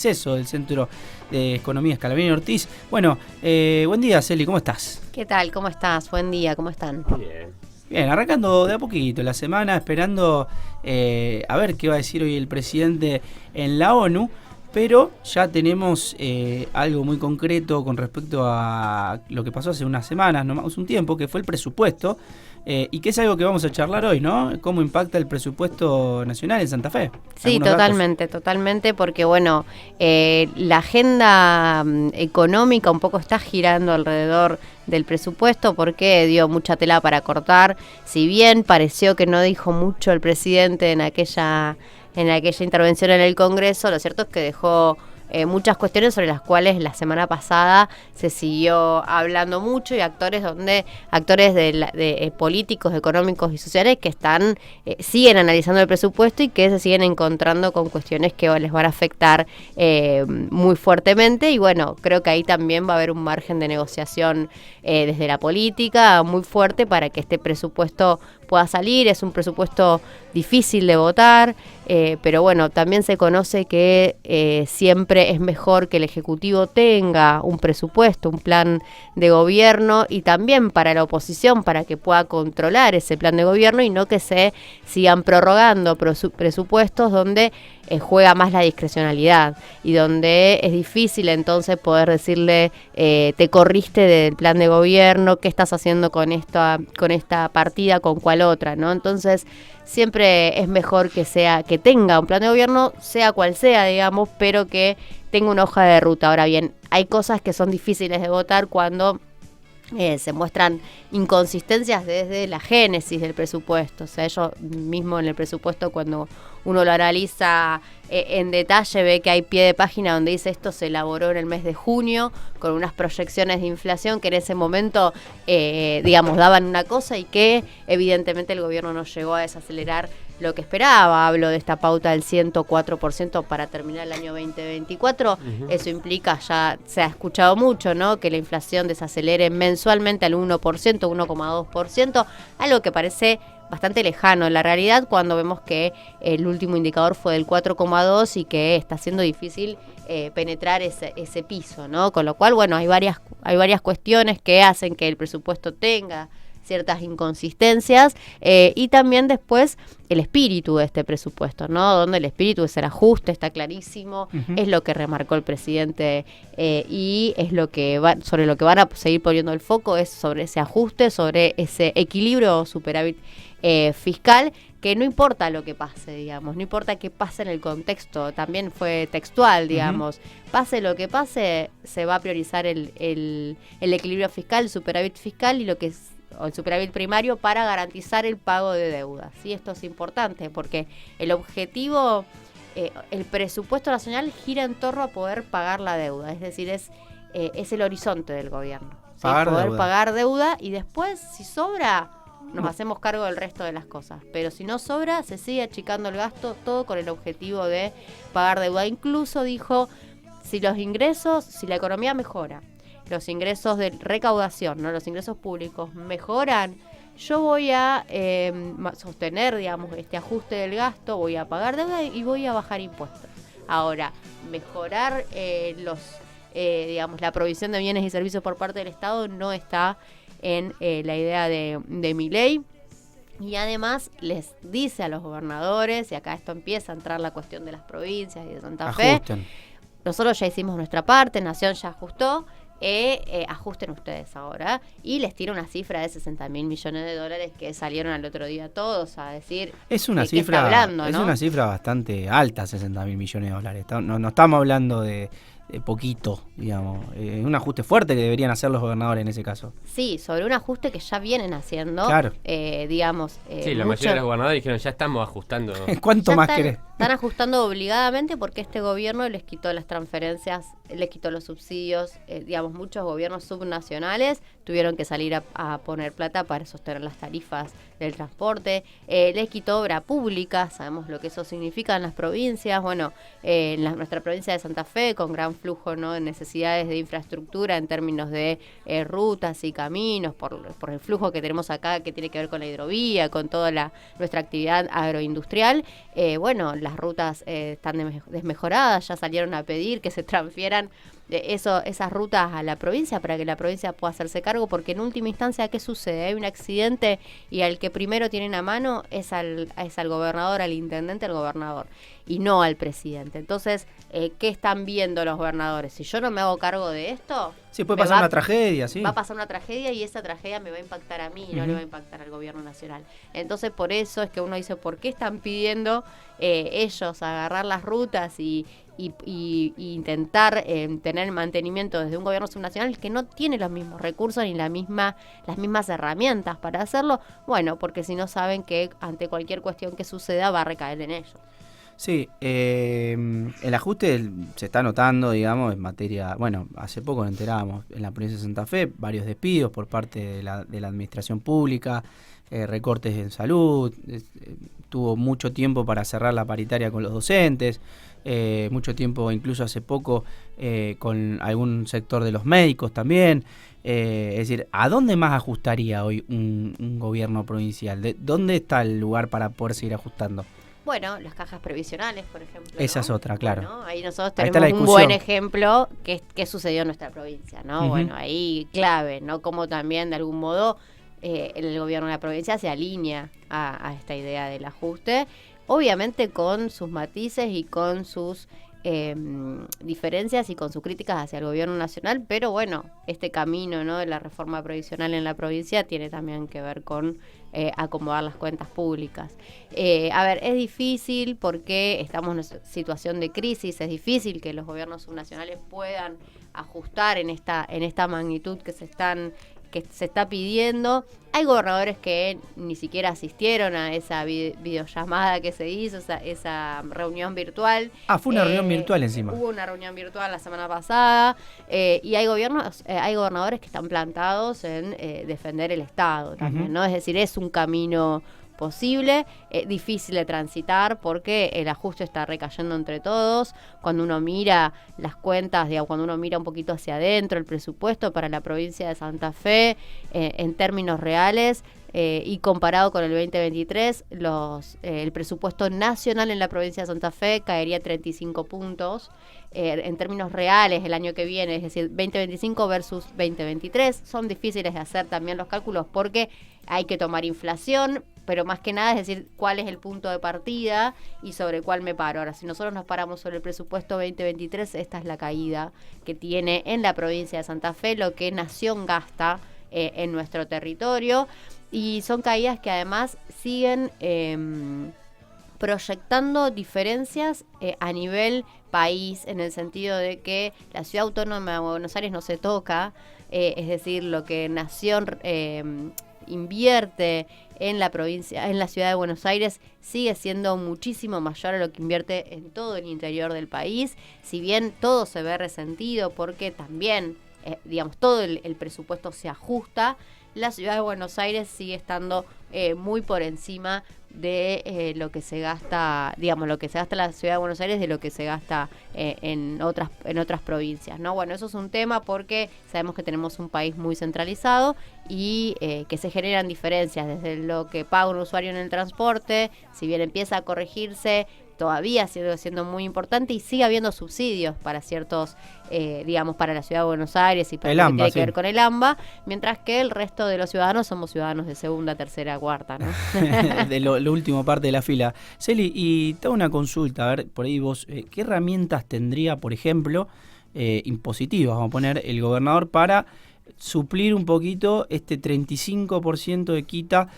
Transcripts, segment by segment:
Acceso del Centro de Economía Scalabrini Ortiz. Bueno, buen día, Celi, ¿cómo estás? ¿Qué tal? ¿Cómo estás? Buen día, ¿cómo están? Bien, arrancando de a poquito la semana, esperando a ver qué va a decir hoy el presidente en la ONU, pero ya tenemos algo muy concreto con respecto a lo que pasó hace unas semanas, no más un tiempo, que fue el presupuesto, y que es algo que vamos a charlar hoy, ¿no? ¿Cómo impacta el presupuesto nacional en Santa Fe? Sí, totalmente, porque bueno, la agenda económica un poco está girando alrededor del presupuesto porque dio mucha tela para cortar. Si bien pareció que no dijo mucho el presidente en aquella intervención en el Congreso, lo cierto es que dejó muchas cuestiones sobre las cuales la semana pasada se siguió hablando mucho, y actores de políticos, económicos y sociales que siguen analizando el presupuesto y que se siguen encontrando con cuestiones que les van a afectar muy fuertemente. Y bueno, creo que ahí también va a haber un margen de negociación desde la política muy fuerte para que este presupuesto pueda salir. Es un presupuesto difícil de votar, pero bueno, también se conoce que siempre es mejor que el Ejecutivo tenga un presupuesto, un plan de gobierno, y también para la oposición, para que pueda controlar ese plan de gobierno y no que se sigan prorrogando presupuestos donde juega más la discrecionalidad y donde es difícil entonces poder decirle te corriste del plan de gobierno, qué estás haciendo con esta partida, con cuál otra, ¿no? Entonces siempre es mejor que tenga un plan de gobierno, sea cual sea, digamos, pero que tenga una hoja de ruta. Ahora bien, hay cosas que son difíciles de votar cuando se muestran inconsistencias desde la génesis del presupuesto. O sea, ellos mismo en el presupuesto, cuando uno lo analiza en detalle, ve que hay pie de página donde dice esto se elaboró en el mes de junio con unas proyecciones de inflación que en ese momento, daban una cosa y que evidentemente el gobierno no llegó a desacelerar lo que esperaba. Hablo de esta pauta del 104% para terminar el año 2024. Eso implica, ya se ha escuchado mucho, ¿no?, que la inflación desacelere mensualmente al 1%, 1,2%, algo que parece bastante lejano en la realidad cuando vemos que el último indicador fue del 4,2 y que está siendo difícil penetrar ese piso, ¿no? Con lo cual, bueno, hay varias cuestiones que hacen que el presupuesto tenga ciertas inconsistencias, y también después el espíritu de este presupuesto, ¿no? Donde el espíritu es el ajuste, está clarísimo, es lo que remarcó el presidente, y es sobre lo que van a seguir poniendo el foco, es sobre ese ajuste, sobre ese equilibrio o superávit fiscal, que no importa lo que pase, digamos, no importa qué pase en el contexto, también fue textual, digamos, pase lo que pase, se va a priorizar el equilibrio fiscal, el superávit fiscal o el superávit primario para garantizar el pago de deuda. ¿Sí? Esto es importante porque el objetivo, el presupuesto nacional gira en torno a poder pagar la deuda, es decir, es el horizonte del gobierno. ¿Sí? Poder pagar deuda, y después, si sobra, nos hacemos cargo del resto de las cosas. Pero si no sobra, se sigue achicando el gasto, todo con el objetivo de pagar deuda. Incluso dijo, si la economía mejora, los ingresos de recaudación, ¿no?, los ingresos públicos mejoran, yo voy a sostener, digamos, este ajuste del gasto, voy a pagar deuda y voy a bajar impuestos. Ahora, mejorar la provisión de bienes y servicios por parte del Estado no está en la idea de Milei. Y además les dice a los gobernadores, y acá esto empieza a entrar la cuestión de las provincias y de Santa Fe, nosotros ya hicimos nuestra parte, Nación ya ajustó, ajusten ustedes ahora, y les tira una cifra de 60.000 millones de dólares que salieron al otro día todos a decir es una cifra hablando, ¿no? Es una cifra bastante alta, 60.000 millones de dólares. No estamos hablando de poquito, digamos, un ajuste fuerte que deberían hacer los gobernadores en ese caso. Sí, sobre un ajuste que ya vienen haciendo, claro. Sí, la mayoría de los gobernadores dijeron, ya estamos ajustando. ¿Cuánto más querés? Están ajustando obligadamente porque este gobierno les quitó las transferencias, les quitó los subsidios, muchos gobiernos subnacionales tuvieron que salir a poner plata para sostener las tarifas del transporte, les quitó obra pública, sabemos lo que eso significa en las provincias. Bueno, nuestra provincia de Santa Fe, con gran flujo, ¿no?, de necesidades de infraestructura en términos de rutas y caminos, por el flujo que tenemos acá, que tiene que ver con la hidrovía, con toda nuestra actividad agroindustrial, las las rutas están desmejoradas, ya salieron a pedir que se transfieran esas rutas a la provincia para que la provincia pueda hacerse cargo, porque en última instancia, ¿qué sucede? Hay un accidente y al que primero tienen a mano es al gobernador, al intendente, al gobernador, y no al presidente. Entonces, ¿qué están viendo los gobernadores? Si yo no me hago cargo de esto... Sí, puede pasar una tragedia, sí. Va a pasar una tragedia y esa tragedia me va a impactar a mí y no le va a impactar al gobierno nacional. Entonces, por eso es que uno dice, ¿por qué están pidiendo ellos agarrar las rutas y intentar tener el mantenimiento desde un gobierno subnacional que no tiene los mismos recursos ni las mismas herramientas para hacerlo? Bueno, porque si no saben que ante cualquier cuestión que suceda va a recaer en ellos. Sí, el ajuste se está notando, digamos, en materia... Bueno, hace poco nos enterábamos en la provincia de Santa Fe, varios despidos por parte de la administración pública, recortes en salud, tuvo mucho tiempo para cerrar la paritaria con los docentes, mucho tiempo, incluso hace poco, con algún sector de los médicos también. Es decir, ¿a dónde más ajustaría hoy un gobierno provincial? ¿Dónde está el lugar para poder seguir ajustando? Bueno, las cajas previsionales, por ejemplo. Esa es otra, claro. Bueno, ahí nosotros tenemos un buen ejemplo que sucedió en nuestra provincia, ¿no? Bueno, ahí clave, ¿no? Como también de algún modo el gobierno de la provincia se alinea a esta idea del ajuste, obviamente con sus matices y con sus diferencias y con sus críticas hacia el gobierno nacional, pero bueno, este camino, ¿no?, de la reforma previsional en la provincia tiene también que ver con acomodar las cuentas públicas. A ver, es difícil porque estamos en una situación de crisis, es difícil que los gobiernos subnacionales puedan ajustar en esta magnitud que se está pidiendo. Hay gobernadores que ni siquiera asistieron a esa videollamada que se hizo, esa reunión virtual. Fue una reunión virtual encima. Hubo una reunión virtual la semana pasada y hay gobernadores que están plantados en defender el Estado también, ¿no? Es decir, es un camino posible, difícil de transitar porque el ajuste está recayendo entre todos. Cuando uno mira las cuentas, digamos, cuando uno mira un poquito hacia adentro el presupuesto para la provincia de Santa Fe, en términos reales, y comparado con el 2023, el presupuesto nacional en la provincia de Santa Fe caería 35 puntos. En términos reales el año que viene, es decir, 2025 versus 2023, son difíciles de hacer también los cálculos porque hay que tomar inflación, pero más que nada es decir cuál es el punto de partida y sobre cuál me paro. Ahora, si nosotros nos paramos sobre el presupuesto 2023, esta es la caída que tiene en la provincia de Santa Fe, lo que Nación gasta en nuestro territorio, y son caídas que además siguen proyectando diferencias a nivel país, en el sentido de que la Ciudad Autónoma de Buenos Aires no se toca, es decir, lo que Nación invierte en la provincia, en la Ciudad de Buenos Aires, sigue siendo muchísimo mayor a lo que invierte en todo el interior del país, si bien todo se ve resentido porque también, digamos, todo el presupuesto se ajusta. La Ciudad de Buenos Aires sigue estando muy por encima de lo que se gasta, digamos, lo que se gasta en la Ciudad de Buenos Aires de lo que se gasta en otras provincias, ¿no? Bueno, eso es un tema porque sabemos que tenemos un país muy centralizado y que se generan diferencias desde lo que paga un usuario en el transporte, si bien empieza a corregirse, todavía sigue siendo muy importante y sigue habiendo subsidios para ciertos, digamos, para la Ciudad de Buenos Aires y para lo que tiene que ver con el AMBA, mientras que el resto de los ciudadanos somos ciudadanos de segunda, tercera, cuarta, ¿no? De lo último parte de la fila. Celi, y te hago una consulta, a ver, por ahí vos, ¿qué herramientas tendría, por ejemplo, impositivas, vamos a poner, el gobernador para suplir un poquito este 35% de quita?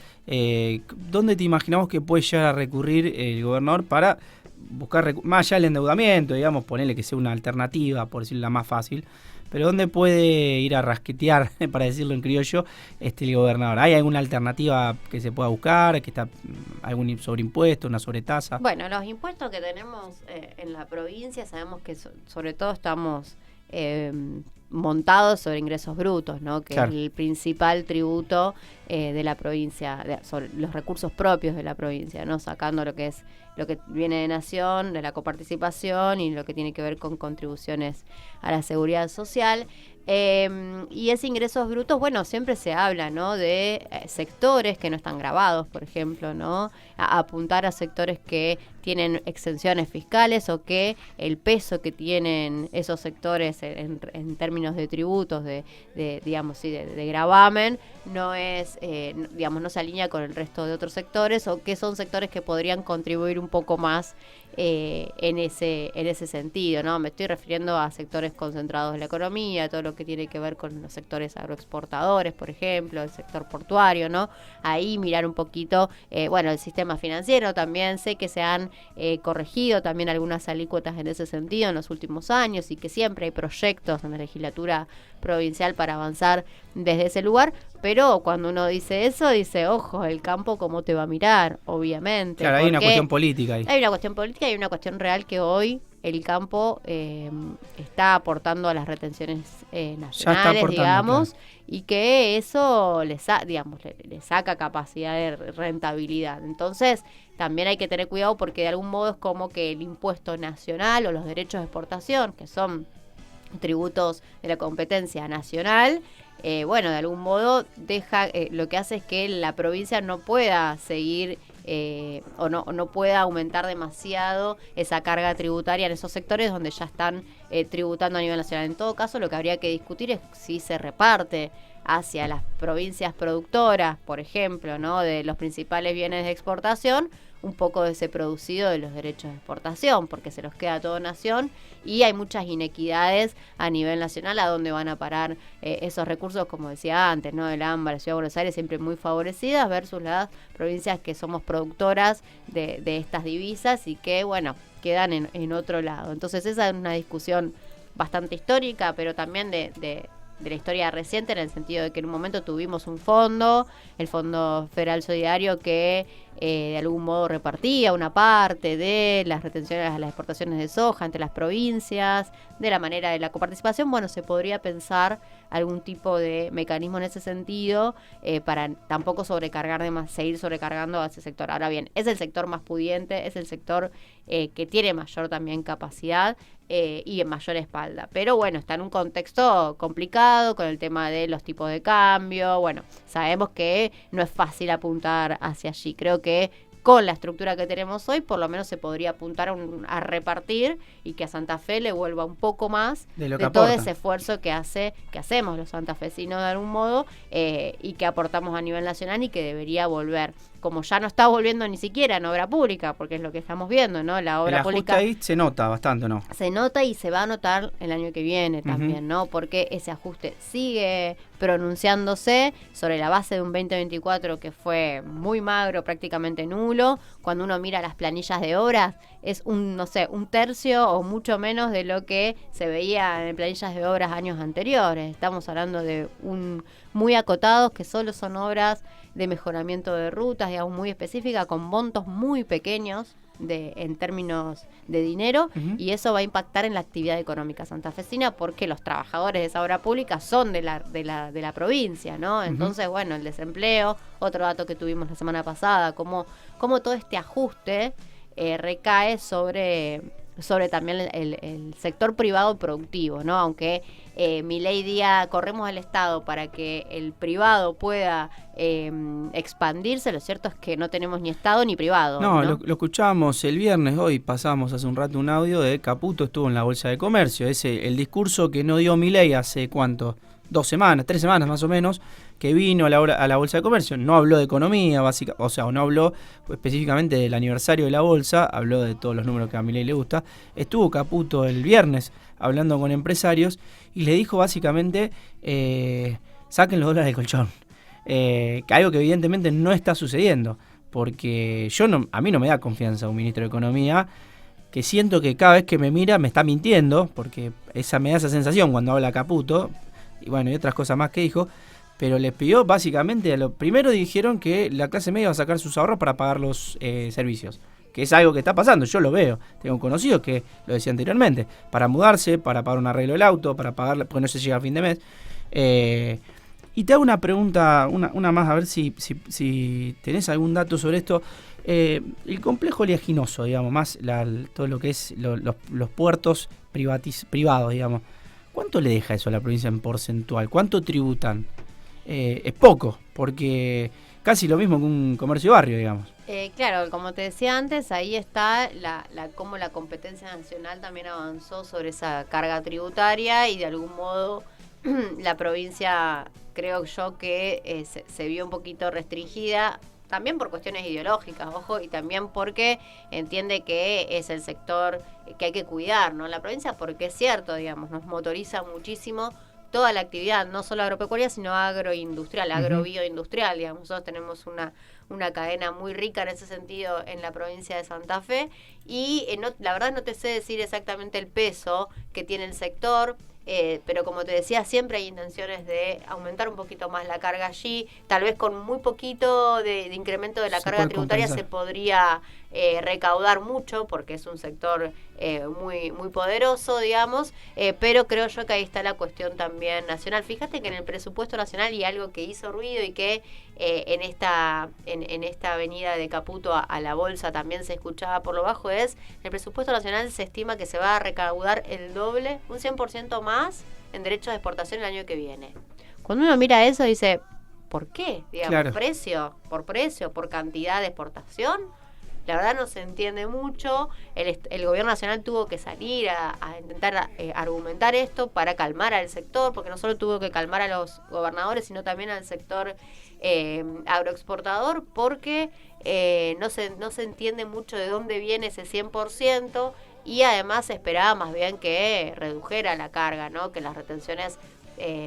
¿Dónde te imaginamos que puede llegar a recurrir el gobernador para buscar, más allá del endeudamiento, digamos, ponerle que sea una alternativa, por decirlo la más fácil, pero dónde puede ir a rasquetear, para decirlo en criollo, el gobernador? ¿Hay alguna alternativa que se pueda buscar, que está algún sobreimpuesto, una sobretasa? Bueno, los impuestos que tenemos en la provincia, sabemos que sobre todo estamos montados sobre ingresos brutos, ¿no? Que claro, es el principal tributo de la provincia, sobre los recursos propios de la provincia, ¿no? Sacando lo que es lo que viene de Nación, de la coparticipación y lo que tiene que ver con contribuciones a la seguridad social. Y ese ingresos brutos, bueno, siempre se habla, ¿no? De sectores que no están grabados, por ejemplo, ¿no? Apuntar a sectores que tienen exenciones fiscales o que el peso que tienen esos sectores en términos de tributos, digamos, sí, de gravamen, no es, digamos, no se alinea con el resto de otros sectores, o que son sectores que podrían contribuir un poco más en ese sentido, ¿no? Me estoy refiriendo a sectores concentrados de la economía, todo lo que tiene que ver con los sectores agroexportadores, por ejemplo, el sector portuario, ¿no? Ahí mirar un poquito, bueno, el sistema financiero también. Sé que se han corregido también algunas alícuotas en ese sentido en los últimos años, y que siempre hay proyectos en la legislatura provincial para avanzar desde ese lugar, pero cuando uno dice eso, dice, ojo, el campo cómo te va a mirar, obviamente. Claro, hay una cuestión política ahí. Hay una cuestión política y una cuestión real, que hoy el campo está aportando a las retenciones nacionales, digamos, claro, y que eso le saca capacidad de rentabilidad. Entonces, también hay que tener cuidado, porque de algún modo es como que el impuesto nacional o los derechos de exportación, que son tributos de la competencia nacional, bueno, de algún modo deja, lo que hace es que la provincia no pueda seguir o no pueda aumentar demasiado esa carga tributaria en esos sectores donde ya están tributando a nivel nacional. En todo caso, lo que habría que discutir es si se reparte hacia las provincias productoras, por ejemplo, ¿no?, de los principales bienes de exportación, un poco de ese producido de los derechos de exportación, porque se los queda todo Nación, y hay muchas inequidades a nivel nacional a dónde van a parar esos recursos, como decía antes, ¿no? El AMBA, la Ciudad de Buenos Aires, siempre muy favorecidas, versus las provincias que somos productoras de estas divisas y que, bueno, quedan en otro lado. Entonces esa es una discusión bastante histórica, pero también de la historia reciente, en el sentido de que en un momento tuvimos un fondo, el Fondo Federal Solidario, que de algún modo repartía una parte de las retenciones a las exportaciones de soja entre las provincias, de la manera de la coparticipación. Bueno, se podría pensar algún tipo de mecanismo en ese sentido, para tampoco seguir sobrecargando a ese sector. Ahora bien, es el sector más pudiente, es el sector que tiene mayor también capacidad y en mayor espalda. Pero bueno, está en un contexto complicado con el tema de los tipos de cambio. Bueno, sabemos que no es fácil apuntar hacia allí. Creo que con la estructura que tenemos hoy, por lo menos se podría apuntar a repartir, y que a Santa Fe le vuelva un poco más de todo ese esfuerzo que hacemos los santafesinos de algún modo, y que aportamos a nivel nacional, y que debería volver, como ya no está volviendo ni siquiera en obra pública, porque es lo que estamos viendo, ¿no? La obra pública ahí se nota bastante, ¿no? Se nota, y se va a notar el año que viene también, ¿no? Porque ese ajuste sigue pronunciándose sobre la base de un 2024 que fue muy magro, prácticamente nulo. Cuando uno mira las planillas de obras, es un tercio o mucho menos de lo que se veía en planillas de obras años anteriores. Estamos hablando de muy acotados, que solo son obras de mejoramiento de rutas, digamos, muy específicas, con montos muy pequeños en términos de dinero, y eso va a impactar en la actividad económica santafesina, porque los trabajadores de esa obra pública son de la provincia, ¿no? Entonces, bueno, el desempleo, otro dato que tuvimos la semana pasada, como todo este ajuste recae sobre también el sector privado productivo, ¿no? Aunque Milei diga, corremos al Estado para que el privado pueda expandirse, lo cierto es que no tenemos ni Estado ni privado. No, lo escuchábamos el viernes, hoy pasamos hace un rato un audio de Caputo, estuvo en la Bolsa de Comercio, el discurso que no dio Milei hace ¿cuánto? 2 semanas, 3 semanas más o menos, que vino a la Bolsa de Comercio. No habló de economía, no habló específicamente del aniversario de la Bolsa, habló de todos los números que a Milei le gusta. Estuvo Caputo el viernes hablando con empresarios y le dijo básicamente, saquen los dólares del colchón. Algo que evidentemente no está sucediendo, porque a mí no me da confianza un ministro de Economía, que siento que cada vez que me mira me está mintiendo, porque me da esa sensación cuando habla Caputo, y bueno, y otras cosas más que dijo, pero les pidió básicamente, primero dijeron que la clase media va a sacar sus ahorros para pagar los servicios, que es algo que está pasando, yo lo veo, tengo conocidos que lo decía anteriormente, para mudarse, para pagar un arreglo del auto, para pagar, porque no se llega a fin de mes. Y te hago una pregunta, una más, a ver si tenés algún dato sobre esto. El complejo oleaginoso, digamos, más todo lo que es los puertos privados, digamos. ¿Cuánto le deja eso a la provincia en porcentual? ¿Cuánto tributan? Es poco, porque casi lo mismo que un comercio de barrio, digamos. Claro, como te decía antes, ahí está cómo la competencia nacional también avanzó sobre esa carga tributaria y de algún modo la provincia, creo yo, que se vio un poquito restringida, también por cuestiones ideológicas, ojo, y también porque entiende que es el sector que hay que cuidar, ¿no? La provincia, porque es cierto, digamos, nos motoriza muchísimo toda la actividad, no solo agropecuaria, sino agroindustrial, agrobioindustrial, digamos. Nosotros tenemos una cadena muy rica en ese sentido en la provincia de Santa Fe y la verdad no te sé decir exactamente el peso que tiene el sector, pero como te decía, siempre hay intenciones de aumentar un poquito más la carga allí, tal vez con muy poquito de incremento de la carga tributaria se podría recaudar mucho, porque es un sector muy, muy poderoso, digamos, pero creo yo que ahí está la cuestión también nacional. Fíjate que en el presupuesto nacional, y algo que hizo ruido y que en esta avenida de Caputo a la Bolsa también se escuchaba por lo bajo, es el presupuesto nacional se estima que se va a recaudar el doble, un 100% más en derechos de exportación el año que viene. Cuando uno mira eso dice, ¿por qué? Digamos, claro. precio, por cantidad de exportación. La verdad no se entiende mucho. El gobierno nacional tuvo que salir a intentar argumentar esto para calmar al sector, porque no solo tuvo que calmar a los gobernadores, sino también al sector agroexportador, porque no se entiende mucho de dónde viene ese 100%, y además se esperaba más bien que redujera la carga, ¿no? Que las retenciones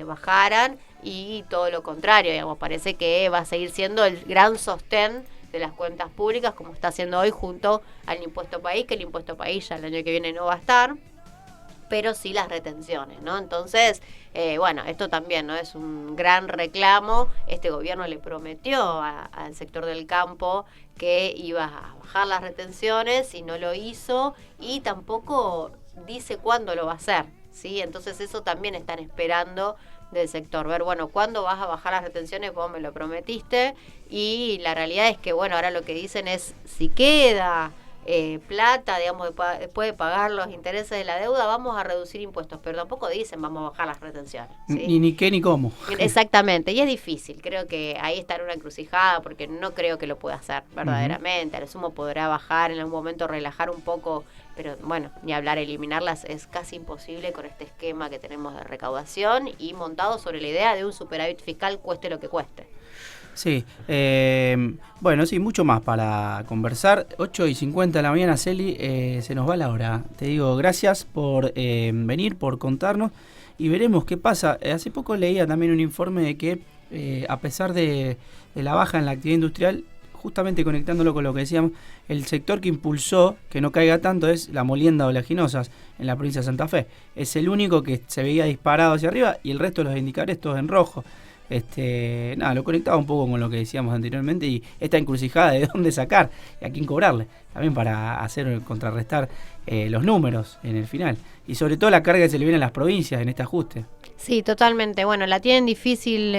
bajaran, y todo lo contrario, digamos, parece que va a seguir siendo el gran sostén de las cuentas públicas, como está haciendo hoy junto al impuesto país, que el impuesto país ya el año que viene no va a estar, pero sí las retenciones, ¿no? Entonces, bueno, esto también, ¿no? Es un gran reclamo. Este gobierno le prometió al sector del campo que iba a bajar las retenciones y no lo hizo, y tampoco dice cuándo lo va a hacer, ¿sí? Entonces eso también están esperando del sector, ver, bueno, ¿cuándo vas a bajar las retenciones? Vos me lo prometiste, y la realidad es que, bueno, ahora lo que dicen es, si queda plata, digamos, después de pagar los intereses de la deuda, vamos a reducir impuestos, pero tampoco dicen vamos a bajar las retenciones, ¿sí? Ni qué ni cómo. Exactamente, y es difícil, creo que ahí está en una encrucijada, porque no creo que lo pueda hacer verdaderamente. A lo sumo podrá bajar en algún momento, relajar un poco, pero bueno, ni hablar, eliminarlas es casi imposible con este esquema que tenemos de recaudación y montado sobre la idea de un superávit fiscal, cueste lo que cueste. Sí, bueno, sí, mucho más para conversar. 8:50 de la mañana, Celi, se nos va la hora. Te digo, gracias por venir, por contarnos, y veremos qué pasa. Hace poco leía también un informe de que a pesar de la baja en la actividad industrial, justamente conectándolo con lo que decíamos, el sector que impulsó que no caiga tanto es la molienda oleaginosas en la provincia de Santa Fe. Es el único que se veía disparado hacia arriba, y el resto de los indicadores todos en rojo. Lo conectaba un poco con lo que decíamos anteriormente, y esta encrucijada de dónde sacar y a quién cobrarle, también para contrarrestar los números en el final, y sobre todo la carga que se le viene a las provincias en este ajuste. Sí, totalmente. Bueno, la tienen difícil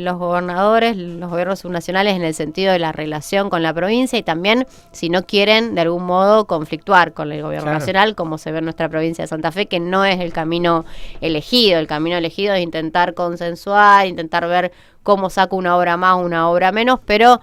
los gobernadores, los gobiernos subnacionales, en el sentido de la relación con la provincia, y también si no quieren de algún modo conflictuar con el gobierno nacional, como se ve en nuestra provincia de Santa Fe, que no es el camino elegido. El camino elegido es intentar consensuar, intentar ver cómo saco una obra más, una obra menos, pero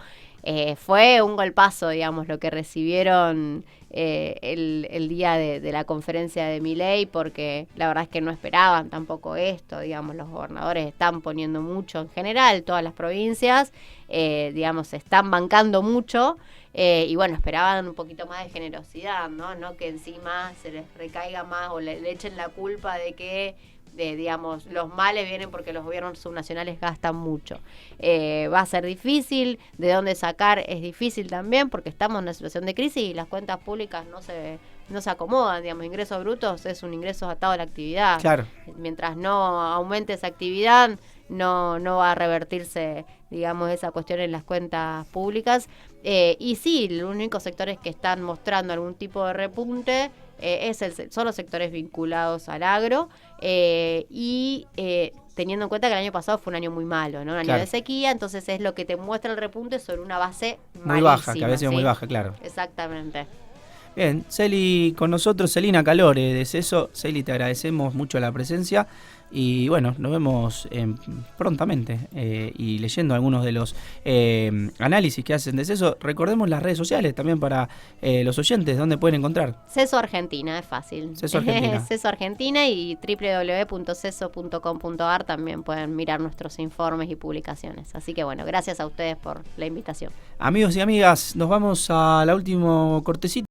fue un golpazo, digamos, lo que recibieron el día de la conferencia de Milei, porque la verdad es que no esperaban tampoco esto, digamos, los gobernadores están poniendo mucho en general, todas las provincias, digamos, se están bancando mucho, y bueno, esperaban un poquito más de generosidad, no que encima se les recaiga más o le echen la culpa de que digamos, los males vienen porque los gobiernos subnacionales gastan mucho. Va a ser difícil, de dónde sacar es difícil también, porque estamos en una situación de crisis y las cuentas públicas no se acomodan, digamos, ingresos brutos es un ingreso atado a la actividad. Claro. Mientras no aumente esa actividad, no va a revertirse, digamos, esa cuestión en las cuentas públicas. Y sí, los únicos sectores que están mostrando algún tipo de repunte son los sectores vinculados al agro, y teniendo en cuenta que el año pasado fue un año muy malo, ¿no? Un año de sequía, entonces es lo que te muestra el repunte sobre una base muy baja, que a veces es muy baja, claro. Exactamente. Bien, Celi con nosotros, Celina Calore de CESO. Celi, te agradecemos mucho la presencia y bueno, nos vemos prontamente y leyendo algunos de los análisis que hacen de CESO. Recordemos las redes sociales también para los oyentes, ¿dónde pueden encontrar? CESO Argentina, es fácil. CESO Argentina. CESO Argentina y www.ceso.com.ar también pueden mirar nuestros informes y publicaciones. Así que bueno, gracias a ustedes por la invitación. Amigos y amigas, nos vamos a la última cortecita.